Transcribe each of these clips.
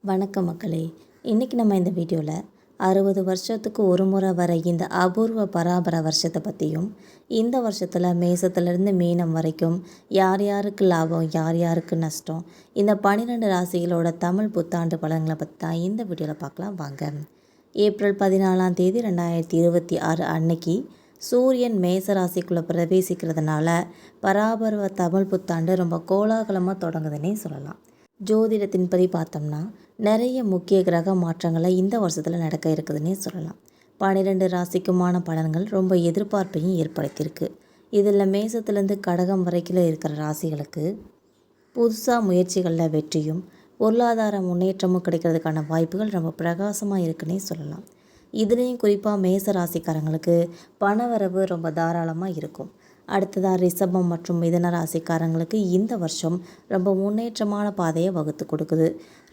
வணக்கம் மக்களே. இன்றைக்கி நம்ம இந்த வீடியோவில் 60 வருஷத்துக்கு ஒரு முறை வர இந்த அபூர்வ பராபர வருஷத்தை பற்றியும், இந்த வருஷத்தில் மேசத்துலேருந்து மீனம் வரைக்கும் யார் யாருக்கு லாபம், யார் யாருக்கு நஷ்டம், இந்த 12 ராசிகளோட தமிழ் புத்தாண்டு பலன்களை பற்றி தான் இந்த வீடியோவில் பார்க்கலாம் வாங்க. ஏப்ரல் 14ஆம் தேதி 2026 அன்னைக்கு சூரியன் மேச ராசிக்குள்ளே பிரவேசிக்கிறதுனால பராபர தமிழ் புத்தாண்டு ரொம்ப கோலாகலமாக தொடங்குதுன்னே சொல்லலாம். ஜோதிடத்தின்படி பார்த்தோம்னா நிறைய முக்கிய கிரக மாற்றங்களை இந்த வருஷத்தில் நடக்க இருக்குதுன்னே சொல்லலாம். 12 ராசிக்குமான பலன்கள் ரொம்ப எதிர்பார்ப்பையும் ஏற்படுத்தியிருக்கு. இதில் மேசத்துலேருந்து கடகம் வரைக்கும் இருக்கிற ராசிகளுக்கு புதுசாக முயற்சிகளில் வெற்றியும் பொருளாதார முன்னேற்றமும் கிடைக்கிறதுக்கான வாய்ப்புகள் ரொம்ப பிரகாசமாக இருக்குன்னே சொல்லலாம். இதுலேயும் குறிப்பாக மேச ராசிக்காரங்களுக்கு பணவரவு ரொம்ப தாராளமாக இருக்கும். அடுத்ததாக ரிஷபம் மற்றும் மிதுன ராசிக்காரங்களுக்கு இந்த வருஷம் ரொம்ப முன்னேற்றமான பாதையை வகுத்து கொடுக்குது.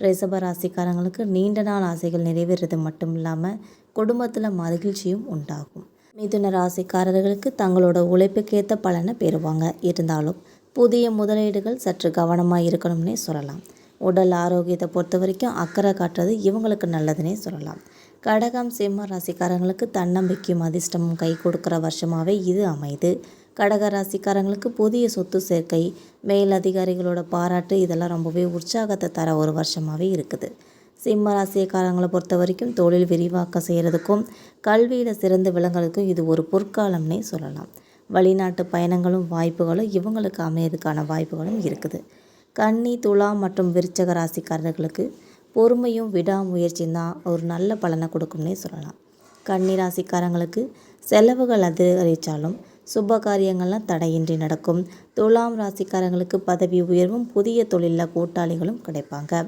ரிஷப ராசிக்காரங்களுக்கு நீண்ட நாள் ஆசைகள் நிறைவேறது மட்டும் இல்லாமல் குடும்பத்தில் மகிழ்ச்சியும் உண்டாகும். மிதுன ராசிக்காரர்களுக்கு தங்களோட உழைப்புக்கேற்ற பலனை பெறுவாங்க. இருந்தாலும் புதிய முதலீடுகள் சற்று கவனமாக இருக்கணும்னே சொல்லலாம். உடல் ஆரோக்கியத்தை பொறுத்த வரைக்கும் அக்கறை காட்டுறது இவங்களுக்கு நல்லதுன்னே சொல்லலாம். கடகம் சிம்ம ராசிக்காரங்களுக்கு தன்னம்பிக்கையும் அதிர்ஷ்டமும் கை கொடுக்குற வருஷமாகவே இது அமையுது. கடக ராசிக்காரங்களுக்கு புதிய சொத்து சேர்க்கை, மேலதிகாரிகளோட பாராட்டு இதெல்லாம் ரொம்பவே உற்சாகத்தை தர ஒரு வருஷமாகவே இருக்குது. சிம்ம ராசிக்காரங்களை பொறுத்த வரைக்கும் தொழில் விரிவாக்கம் செய்கிறதுக்கும் கல்வியில் சிறந்து விளங்குறதுக்கும் இது ஒரு பொற்காலம்னே சொல்லலாம். வெளிநாட்டு பயணங்களும் வாய்ப்புகளும் இவங்களுக்கு அமையறதுக்கான வாய்ப்புகளும் இருக்குது. கன்னி, துலாம் மற்றும் விருச்சக ராசிக்காரர்களுக்கு பொறுமையும் விடாமுயற்சியும் தான் ஒரு நல்ல பலனை கொடுக்கும்னே சொல்லலாம். கன்னி ராசிக்காரங்களுக்கு செலவுகள் அதிகரித்தாலும் சுப காரியங்கள்லாம் தடையின்றி நடக்கும். துலாம் ராசிக்காரங்களுக்கு பதவி உயர்வும் புதிய தொழிலில் கூட்டாளிகளும் கிடைப்பாங்க.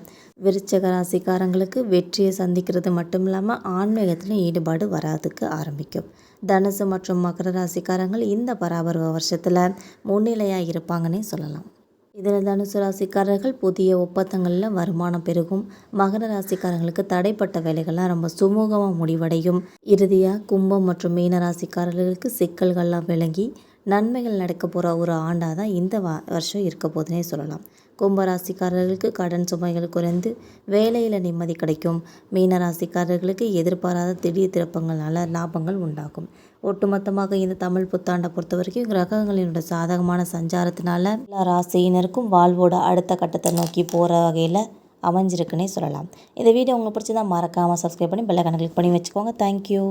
விருச்சக ராசிக்காரங்களுக்கு வெற்றியை சந்திக்கிறது மட்டும் இல்லாமல் ஆன்மீகத்தில் ஈடுபாடு வராதுக்கு ஆரம்பிக்கும். தனுசு மற்றும் மகர ராசிக்காரங்கள் இந்த பராபர வருஷத்தில் முன்னிலையாக இருப்பாங்கன்னே சொல்லலாம். இதில் தனுசு ராசிக்காரர்கள் புதிய ஒப்பந்தங்களில் வருமானம் பெருகும். மகர ராசிக்காரங்களுக்கு தடைப்பட்ட வேலைகள்லாம் ரொம்ப சுமூகமாக முடிவடையும். இறுதியாக கும்பம் மற்றும் மீன ராசிக்காரர்களுக்கு சிக்கல்கள்லாம் விளங்கி நன்மைகள் நடக்க போகிற ஒரு ஆண்டாக தான் இந்த வருஷம் இருக்க போதுன்னே சொல்லலாம். கும்பராசிக்காரர்களுக்கு கடன் சுமைகள் குறைந்து வேலையில் நிம்மதி கிடைக்கும். மீனராசிக்காரர்களுக்கு எதிர்பாராத திடீர் திருப்பங்களால் லாபங்கள் உண்டாகும். ஒட்டுமொத்தமாக இந்த தமிழ் புத்தாண்டை பொறுத்த வரைக்கும் கிரகங்களினோட சாதகமான சஞ்சாரத்தினால எல்லா ராசியினருக்கும் வாழ்வோட அடுத்த கட்டத்தை நோக்கி போகிற வகையில் அமைஞ்சிருக்குன்னே சொல்லலாம். இந்த வீடியோ உங்களுக்கு பிடிச்சதா மறக்காமல் சப்ஸ்கிரைப் பண்ணி பெல் ஐகானை கிளிக் பண்ணி வச்சுக்கோங்க. தேங்க்யூ.